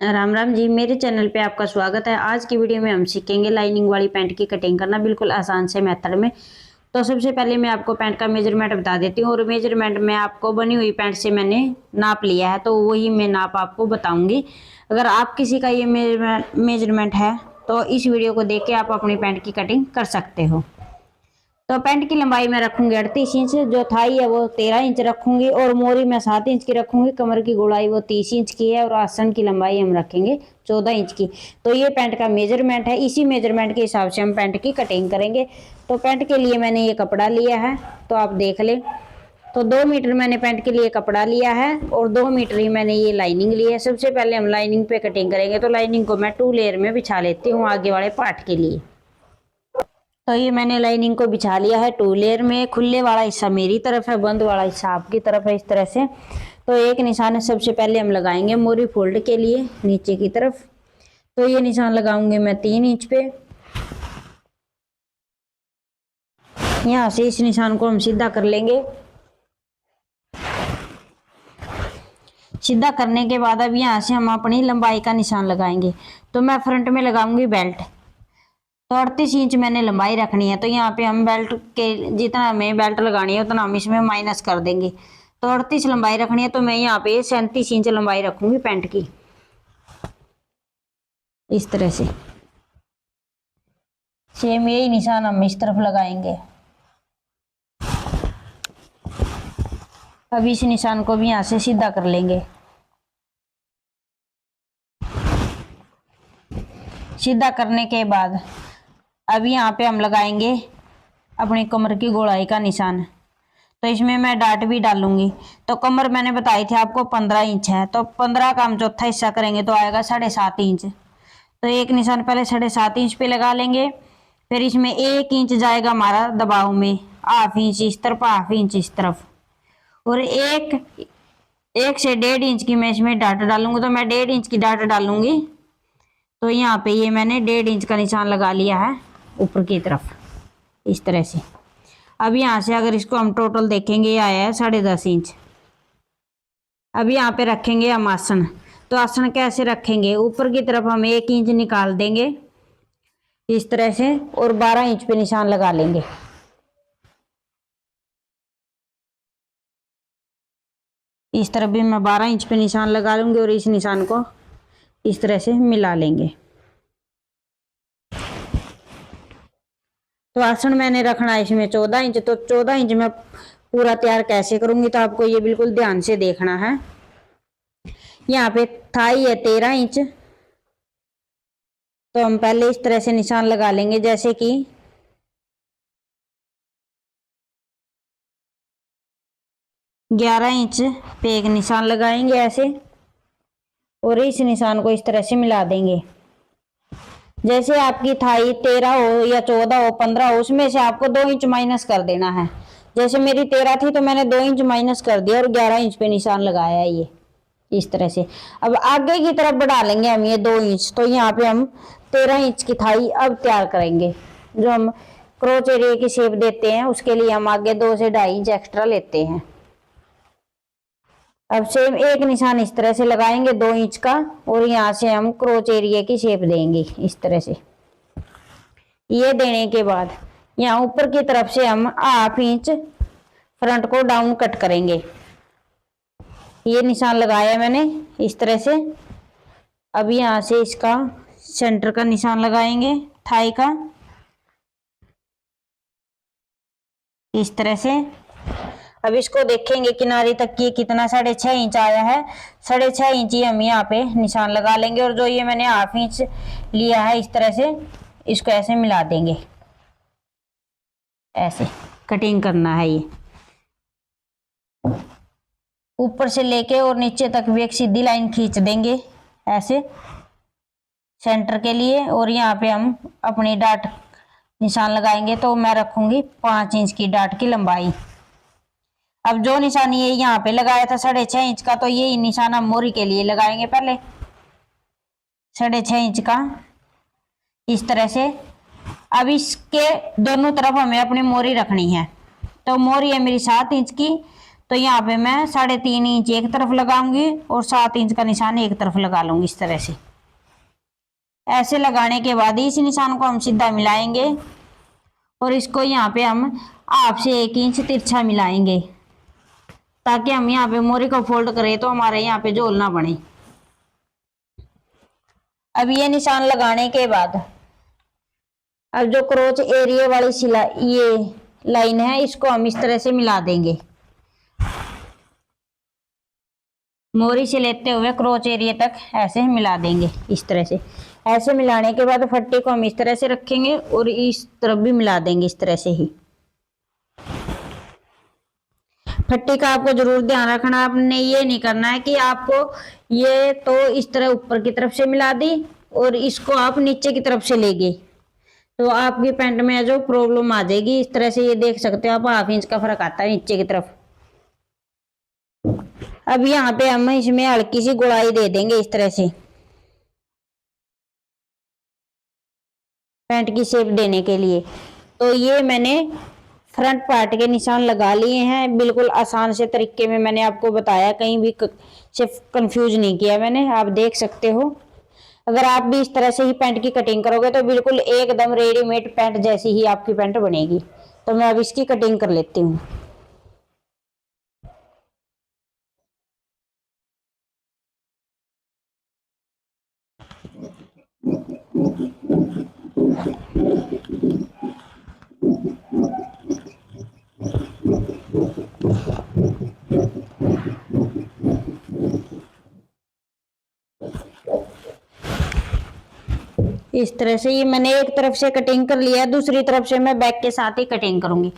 राम राम जी, मेरे चैनल पे आपका स्वागत है। आज की वीडियो में हम सीखेंगे लाइनिंग वाली पैंट की कटिंग करना बिल्कुल आसान से मेथड में। तो सबसे पहले मैं आपको पैंट का मेजरमेंट बता देती हूँ और मेजरमेंट में आपको बनी हुई पैंट से मैंने नाप लिया है, तो वही मैं नाप आपको बताऊंगी। अगर आप किसी का ये मेजरमेंट है तो इस वीडियो को देख के आप अपनी पैंट की कटिंग कर सकते हो। तो पैंट की लंबाई मैं रखूंगी 38 इंच, जो थाई है वो 13 इंच रखूंगी और मोरी मैं 7 इंच की रखूंगी। कमर की गोलाई वो 30 इंच की है और आसन की लंबाई हम रखेंगे 14 इंच की। तो ये पैंट का मेजरमेंट है, इसी मेजरमेंट के हिसाब से हम पैंट की कटिंग करेंगे। तो पैंट के लिए मैंने ये कपड़ा लिया है, तो आप देख लें। तो 2 मीटर मैंने पैंट के लिए कपड़ा लिया है और 2 मीटर ही मैंने ये लाइनिंग ली है। सबसे पहले हम लाइनिंग पे कटिंग करेंगे, तो लाइनिंग को मैं 2 लेयर में बिछा लेती हूँ आगे वाले पार्ट के लिए। तो ये मैंने लाइनिंग को बिछा लिया है 2 लेयर में। खुले वाला हिस्सा मेरी तरफ है, बंद वाला हिस्सा आपकी तरफ है, इस तरह से। तो एक निशान सबसे पहले हम लगाएंगे मोरी फोल्ड के लिए नीचे की तरफ। तो ये निशान लगाऊंगी मैं 3 इंच पे। यहाँ से इस निशान को हम सीधा कर लेंगे। सीधा करने के बाद अब यहाँ से हम अपनी लंबाई का निशान लगाएंगे। तो मैं फ्रंट में लगाऊंगी बेल्ट। तो 38 इंच मैंने लंबाई रखनी है, तो यहाँ पे हम बेल्ट के जितना हमें बेल्ट लगानी है उतना हम इसमें माइनस कर देंगे। तो 38 लंबाई रखनी है, तो मैं यहाँ पे 37 इंच लंबाई रखूंगी पैंट की, इस तरह से। सेम यही निशान हम इस तरफ लगाएंगे। अब इस निशान को भी यहाँ से सीधा कर लेंगे। सीधा करने के बाद अब यहाँ पे हम लगाएंगे अपनी कमर की गोलाई का निशान। तो इसमें मैं डाट भी डालूंगी। तो कमर मैंने बताई थी आपको 15 इंच है, तो 15 का हम चौथा हिस्सा करेंगे तो आएगा 7.5 इंच। तो एक निशान पहले 7.5 इंच पे लगा लेंगे। फिर इसमें 1 इंच जाएगा हमारा दबाव में, हाफ इंच इस तरफ, हाफ इंच इस तरफ, और एक 1 से 1.5 इंच की मैं इसमें डाट डालूंगी। तो मैं 1.5 इंच की डाट डालूंगी। तो यहाँ पे ये मैंने 1.5 इंच का निशान लगा लिया है ऊपर की तरफ, इस तरह से। अब यहाँ से अगर इसको हम टोटल देखेंगे, ये आया है 10.5 इंच। अब यहाँ पे रखेंगे हम आसन। तो आसन कैसे रखेंगे, ऊपर की तरफ हम 1 इंच निकाल देंगे इस तरह से और 12 इंच पे निशान लगा लेंगे। इस तरफ भी मैं 12 इंच पे निशान लगा लूंगी और इस निशान को इस तरह से मिला लेंगे। तो आसन मैंने रखना है इसमें 14 इंच। तो 14 इंच में पूरा तैयार कैसे करूंगी, तो आपको ये बिल्कुल ध्यान से देखना है। यहाँ पे थाई है 13 इंच। तो हम पहले इस तरह से निशान लगा लेंगे, जैसे कि 11 इंच पे एक निशान लगाएंगे ऐसे, और इस निशान को इस तरह से मिला देंगे। जैसे आपकी थाई 13 हो या 14 हो, 15 हो, उसमें से आपको 2 इंच माइनस कर देना है। जैसे मेरी 13 थी तो मैंने 2 इंच माइनस कर दिया और 11 इंच पे निशान लगाया है ये, इस तरह से। अब आगे की तरफ बढ़ा लेंगे हम ये 2 इंच। तो यहाँ पे हम 13 इंच की थाई अब तैयार करेंगे। जो हम क्रोच एरिया की शेप देते हैं उसके लिए हम आगे 2 से 2.5 इंच एक्स्ट्रा लेते हैं। अब सेम एक निशान इस तरह से लगाएंगे 2 इंच का, और यहाँ से हम क्रोच एरिया की शेप देंगे इस तरह से। ये देने के बाद यहाँ ऊपर की तरफ से हम हाफ इंच फ्रंट को डाउन कट करेंगे। ये निशान लगाया मैंने इस तरह से। अब यहाँ से इसका सेंटर का निशान लगाएंगे थाई का, इस तरह से। अब इसको देखेंगे किनारे तक की कितना 6.5 इंच आया है। 6.5 इंच ही हम यहाँ पे निशान लगा लेंगे, और जो ये मैंने हाफ इंच लिया है इस तरह से इसको ऐसे मिला देंगे। ऐसे कटिंग करना है ये, ऊपर से लेके और नीचे तक भी एक सीधी लाइन खींच देंगे ऐसे सेंटर के लिए। और यहाँ पे हम अपनी डाट निशान लगाएंगे। तो मैं रखूंगी 5 इंच की डाट की लंबाई। अब जो निशान ये यहाँ पे लगाया था 6.5 इंच का, तो ये निशान हम मोरी के लिए लगाएंगे पहले 6.5 इंच का, इस तरह से। अब इसके दोनों तरफ हमें अपनी मोरी रखनी है। तो मोरी है मेरी 7 इंच की, तो यहाँ पे मैं 3.5 इंच एक तरफ लगाऊंगी और 7 इंच का निशान एक तरफ लगा लूंगी इस तरह से। ऐसे लगाने के बाद इस निशान को हम सीधा मिलाएंगे और इसको यहाँ पे हम हाफ से 1 इंच तिरछा मिलाएंगे, ताकि हम यहाँ पे मोरी को फोल्ड करें तो हमारे यहाँ पे झोल ना बने। अब ये निशान लगाने के बाद अब जो क्रोच एरिया वाली सिलाई ये लाइन है इसको हम इस तरह से मिला देंगे, मोरी से लेते हुए क्रोच एरिया तक ऐसे मिला देंगे इस तरह से। ऐसे मिलाने के बाद फट्टी को हम इस तरह से रखेंगे और इस तरफ भी मिला देंगे इस तरह से ही। फट्टी का आपको जरूर ध्यान रखना, आपने ये नहीं करना है कि आपको ये तो इस तरह ऊपर की तरफ से मिला दी और इसको आप नीचे की तरफ से ले गए, तो आपकी पैंट में जो प्रॉब्लम आ जाएगी। इस तरह से ये देख सकते हो आप, हाफ इंच का फर्क आता है नीचे की तरफ। अब यहाँ पे हम इसमें हल्की सी गुड़ाई दे देंगे इस तरह से, पैंट की शेप देने के लिए। तो ये मैंने फ्रंट पार्ट के निशान लगा लिए हैं, बिल्कुल आसान से तरीके में मैंने आपको बताया, कहीं भी से कंफ्यूज नहीं किया मैंने, आप देख सकते हो। अगर आप भी इस तरह से ही पैंट की कटिंग करोगे तो बिल्कुल एकदम रेडीमेड पैंट जैसी ही आपकी पैंट बनेगी। तो मैं अब इसकी कटिंग कर लेती हूँ। इस तरह से ये मैंने एक तरफ से कटिंग कर लिया है, दूसरी तरफ से मैं बैक के साथ ही कटिंग करूंगी।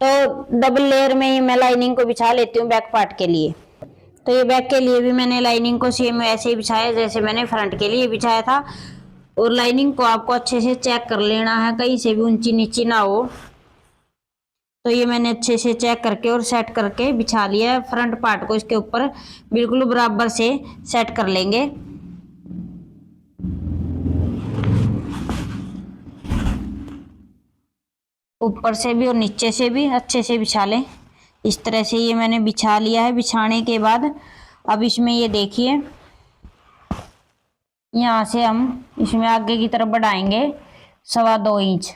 तो डबल लेयर में ही मैं लाइनिंग को बिछा लेती हूँ बैक पार्ट के लिए। तो ये बैक के लिए भी मैंने लाइनिंग को सेम ऐसे ही बिछाया जैसे मैंने फ्रंट के लिए बिछाया था। और लाइनिंग को आपको अच्छे से चेक कर लेना है, कहीं से भी ऊंची नीची ना हो। तो ये मैंने अच्छे से चेक करके और सेट करके बिछा लिया है। फ्रंट पार्ट को इसके ऊपर बिल्कुल बराबर से सेट कर लेंगे। ऊपर से भी और नीचे से भी अच्छे से बिछा लें। इस तरह से ये मैंने बिछा लिया है। बिछाने के बाद अब इसमें ये देखिए, यहाँ से हम इसमें आगे की तरफ बढ़ाएंगे 2.25 इंच।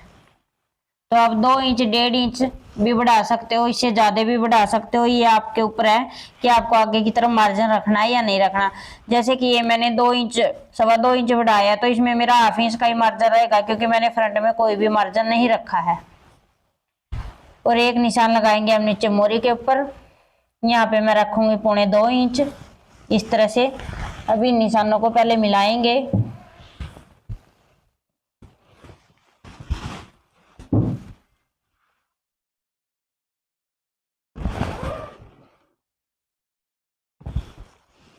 तो आप 2 इंच 1.5 इंच भी बढ़ा सकते हो, इससे ज्यादा भी बढ़ा सकते हो, ये आपके ऊपर है कि आपको आगे की तरफ मार्जिन रखना है या नहीं रखना। जैसे कि ये मैंने 2 इंच 2.25 इंच बढ़ाया, तो इसमें मेरा हाफ इंच का ही मार्जिन रहेगा, क्योंकि मैंने फ्रंट में कोई भी मार्जिन नहीं रखा है। और एक निशान लगाएंगे हम नीचे मोरी के ऊपर, यहाँ पे मैं रखूंगी 2.25 इंच इस तरह से। अभी निशानों को पहले मिलाएंगे।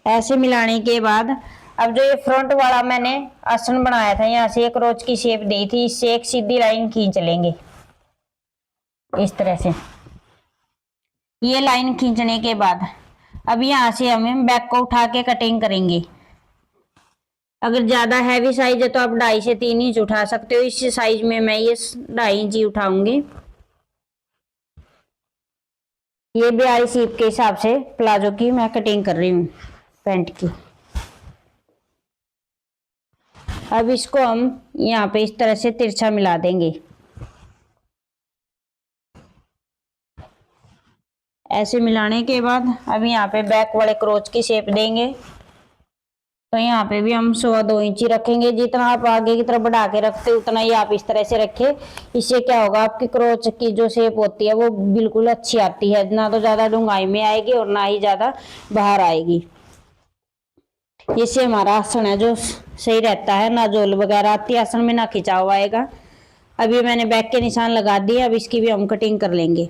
ऐसे मिलाने के बाद अब जो ये फ्रंट वाला मैंने आसन बनाया था, यहाँ से एक रोज की शेप दी थी, इससे एक सीधी लाइन खींच लेंगे इस तरह से। ये लाइन खींचने के बाद अब यहाँ से हम बैक को उठा के कटिंग करेंगे। अगर ज्यादा हैवी साइज है तो आप 2.5 से 3 इंच उठा सकते हो। इस साइज में मैं ये 2.5 इंच ही उठाऊंगी। ये 42 सीप के हिसाब से प्लाजो की मैं कटिंग कर रही हूँ पैंट की। अब इसको हम यहाँ पे इस तरह से तिरछा मिला देंगे। ऐसे मिलाने के बाद अब यहाँ पे बैक वाले क्रोच की शेप देंगे। तो यहाँ पे भी हम 2.25 इंच ही रखेंगे। जितना आप आगे की तरफ बढ़ा के रखते हो उतना ही आप इस तरह से रखें। इससे क्या होगा, आपकी क्रोच की जो शेप होती है वो बिल्कुल अच्छी आती है, ना तो ज्यादा डूंगाई में आएगी और ना ही ज्यादा बाहर आएगी। इससे हमारा आसन है जो सही रहता है, ना झोल वगैरह आती है आसन में, ना खिंचाव आएगा। अभी मैंने बैक के निशान लगा दिए, अब इसकी भी हम कटिंग कर लेंगे।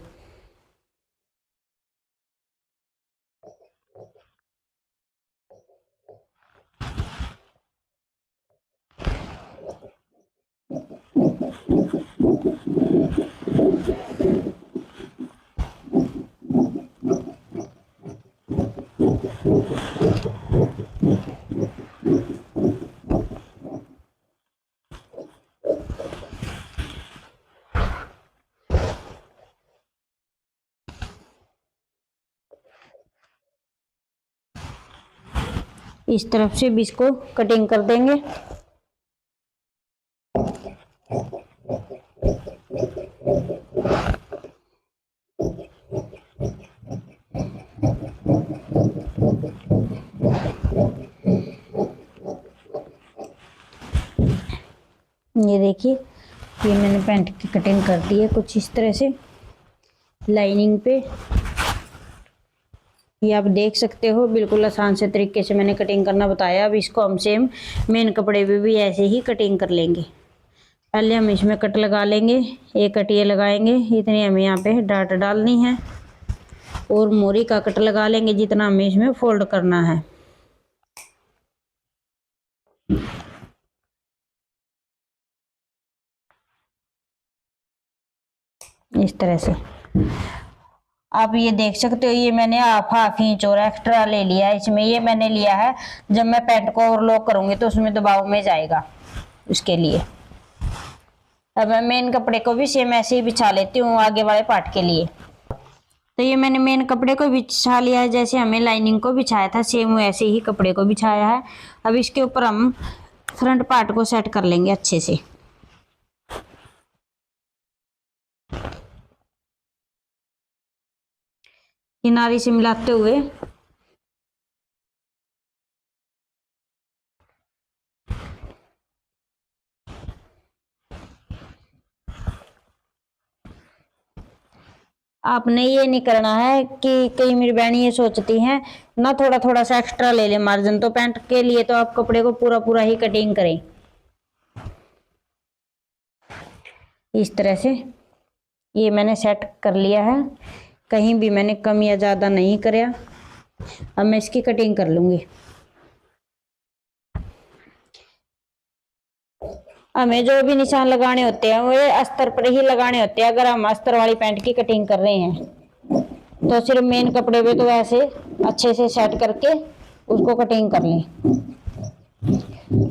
इस तरफ से भी इसको कटिंग कर देंगे। ये देखिए, ये मैंने पैंट की कटिंग कर दी है कुछ इस तरह से लाइनिंग पे। ये आप देख सकते हो, बिल्कुल आसान से तरीके से मैंने कटिंग करना बताया। अब इसको हम सेम मेन कपड़े पे भी ऐसे ही कटिंग कर लेंगे। पहले हम इसमें कट लगा लेंगे, एक कट ये लगाएंगे, इतनी हमें यहाँ पे डाट डालनी है, और मोरी का कट लगा लेंगे जितना हमें इसमें फोल्ड करना है। इस तरह से आप ये देख सकते हो, ये मैंने हाफ इंच और एक्स्ट्रा ले लिया है इसमें। ये मैंने लिया है जब मैं पैंट को ओवरलॉक करूंगी तो उसमें दबाव में जाएगा, उसके लिए। अब मैं मेन कपड़े को भी सेम ऐसे ही बिछा लेती हूँ आगे वाले पार्ट के लिए। तो ये मैंने मेन कपड़े को बिछा लिया है, जैसे हमें लाइनिंग को बिछाया था सेम वैसे ही कपड़े को बिछाया है। अब इसके ऊपर हम फ्रंट पार्ट को सेट कर लेंगे अच्छे से। किनारे से मिलाते हुए आपने ये नहीं करना है कि कई मेरी बहन ये सोचती हैं ना थोड़ा थोड़ा सा एक्स्ट्रा ले ले मार्जिन, तो पैंट के लिए तो आप कपड़े को पूरा पूरा ही कटिंग करें इस तरह से। ये मैंने सेट कर लिया है, कहीं भी मैंने कम या ज़्यादा नहीं कराया। अब मैं इसकी कटिंग कर लूँगी। हमें जो भी निशान लगाने होते हैं वो अस्तर पर ही लगाने होते हैं। अगर हम अस्तर वाली पैंट की कटिंग कर रहे हैं तो सिर्फ मेन कपड़े पे तो ऐसे अच्छे से सेट करके उसको कटिंग कर लें।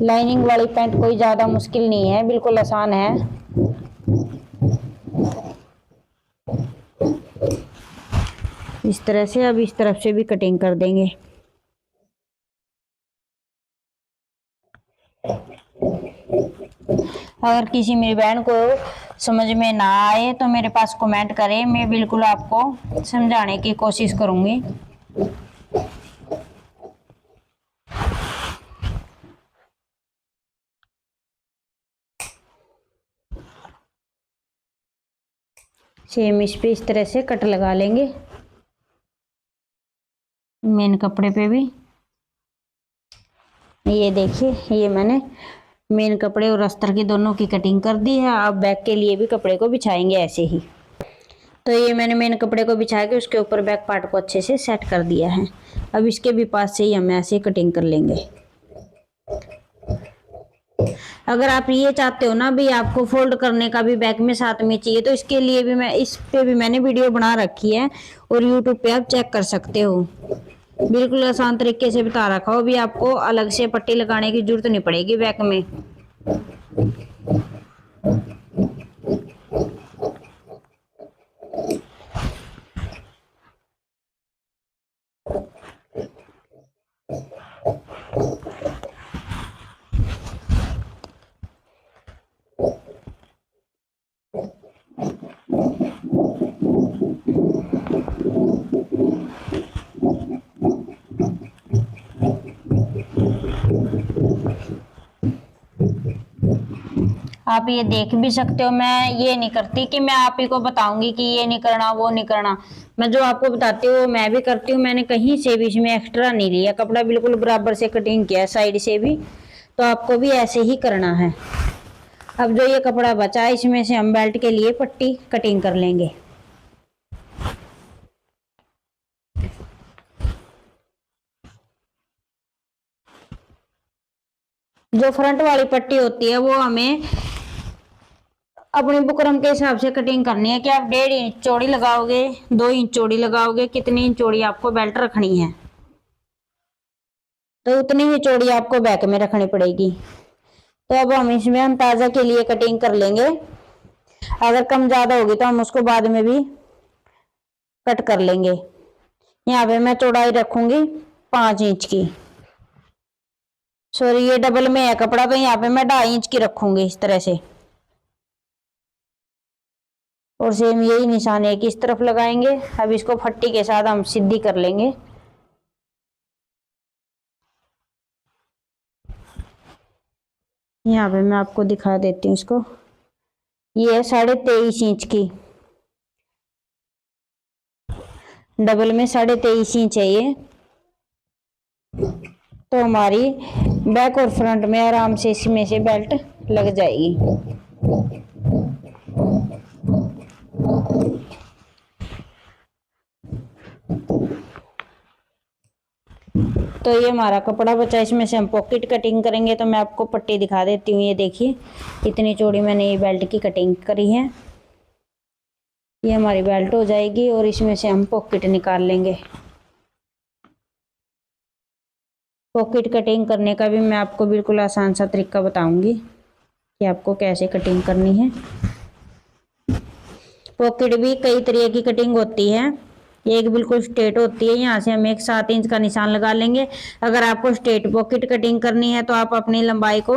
लाइनिंग वाली पैंट कोई ज़्यादा मुश्किल नहीं है, बिल्कुल आसान है। इस तरह से अब इस तरफ से भी कटिंग कर देंगे। अगर किसी मेरी बहन को समझ में ना आए तो मेरे पास कमेंट करें, मैं बिल्कुल आपको समझाने की कोशिश करूंगी। सेम इस पे इस तरह से कट लगा लेंगे मेन कपड़े पे भी। ये देखिए, ये मैंने मेन कपड़े और अस्तर की दोनों की कटिंग कर दी है। अब बैक के लिए भी कपड़े को बिछाएंगे ऐसे ही। तो ये मैंने मेन कपड़े को बिछा के उसके ऊपर बैक पार्ट को अच्छे से सेट कर दिया है। अब इसके भी पास से ही हम ऐसे कटिंग कर लेंगे। अगर आप ये चाहते हो ना भी आपको फोल्ड करने का भी बैक में साथ में चाहिए, तो इसके लिए भी मैं इस पे भी मैंने वीडियो बना रखी है और यूट्यूब पे आप चेक कर सकते हो। बिल्कुल आसान तरीके से बता रखा हो, भी आपको अलग से पट्टी लगाने की जरूरत नहीं पड़ेगी बैक में। आप ये देख भी सकते हो, मैं ये नहीं करती कि मैं आप ही को बताऊंगी कि ये नहीं करना वो नहीं करना। मैं जो आपको बताती हूँ वो मैं भी करती हूँ। मैंने कहीं से भी इसमें एक्स्ट्रा नहीं लिया, कपड़ा बिल्कुल बराबर से कटिंग किया साइड से भी। तो आपको भी ऐसे ही करना है। अब जो ये कपड़ा बचा है इसमें से हम बेल्ट के लिए पट्टी कटिंग कर लेंगे। जो फ्रंट वाली पट्टी होती है वो हमें अपने बुकरम के हिसाब से कटिंग करनी है कि आप 1.5 इंच चौड़ी लगाओगे, 2 इंच चौड़ी लगाओगे, कितनी इंच चौड़ी आपको बेल्ट रखनी है, तो उतनी ही चौड़ी आपको बैक में रखनी पड़ेगी। तो अब हम इसमें अंदाजा के लिए कटिंग कर लेंगे। अगर कम ज्यादा होगी तो हम उसको बाद में भी कट कर लेंगे। यहाँ पे मैं चौड़ाई रखूंगी 5 इंच की। सॉरी ये डबल में है कपड़ा, तो यहाँ पे मैं 2.5 इंच की रखूंगी इस तरह से। और सेम यही निशान एक इस तरफ लगाएंगे। अब इसको फट्टी के साथ हम सीधी कर लेंगे। यहाँ पे मैं आपको दिखा देती हूँ इसको। ये है 23.5 इंच की, डबल में 23.5 इंच है ये। तो हमारी बैक और फ्रंट में आराम से इसमें से बेल्ट लग जाएगी। तो ये हमारा कपड़ा बचा, इसमें से हम पॉकेट कटिंग करेंगे। तो मैं आपको पट्टी दिखा देती हूँ। ये देखिए इतनी चौड़ी मैंने ये बेल्ट की कटिंग करी है। ये हमारी बेल्ट हो जाएगी और इसमें से हम पॉकेट निकाल लेंगे। पॉकेट कटिंग करने का भी मैं आपको बिल्कुल आसान सा तरीका बताऊंगी कि आपको कैसे कटिंग करनी है। पॉकेट भी कई तरह की कटिंग होती है। एक बिल्कुल स्ट्रेट होती है, यहाँ से हम एक 7 इंच का निशान लगा लेंगे। अगर आपको स्ट्रेट पॉकेट कटिंग करनी है तो आप अपनी लंबाई को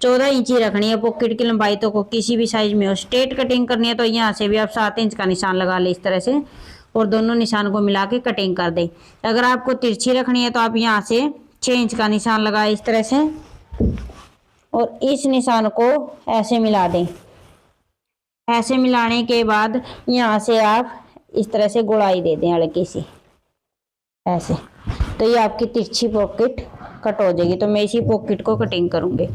14 इंच ही रखनी है, पॉकेट की लंबाई तो को किसी भी साइज में हो। स्ट्रेट कटिंग करनी है तो यहाँ से भी आप 7 इंच का निशान लगा ले इस तरह से, और दोनों निशान को मिला के कटिंग कर दे। अगर आपको तिरछी रखनी है तो आप यहाँ से 6 इंच का निशान लगाए इस तरह से, और इस निशान को ऐसे मिला दें। ऐसे मिलाने के बाद यहाँ से आप इस तरह से गुड़ाई दे दें हल्की सी ऐसे। तो ये आपकी तिरछी पॉकेट कट हो जाएगी। तो मैं इसी पॉकेट को कटिंग करूंगी।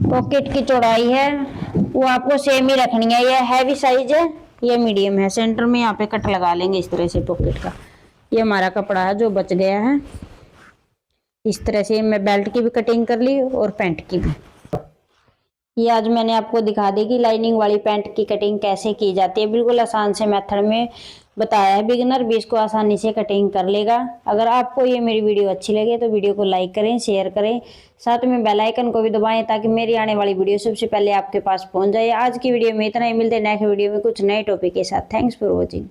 पॉकेट की चौड़ाई है वो आपको सेम ही रखनी है। ये हैवी साइज है, ये मीडियम है। सेंटर में यहाँ पे कट लगा लेंगे इस तरह से पॉकेट का। ये हमारा कपड़ा है जो बच गया है। इस तरह से मैं बेल्ट की भी कटिंग कर ली और पैंट की भी। ये आज मैंने आपको दिखा दी कि लाइनिंग वाली पैंट की कटिंग कैसे की जाती है। बिल्कुल आसान से मेथड में बताया है, बिगिनर भी इसको आसानी से कटिंग कर लेगा। अगर आपको ये मेरी वीडियो अच्छी लगे तो वीडियो को लाइक करें, शेयर करें, साथ में बेल आइकन को भी दबाएं ताकि मेरी आने वाली वीडियो सबसे पहले आपके पास पहुंच जाए। आज की वीडियो में इतना ही, मिलते हैं नेक्स्ट वीडियो में कुछ नए टॉपिक के साथ। Thanks for watching.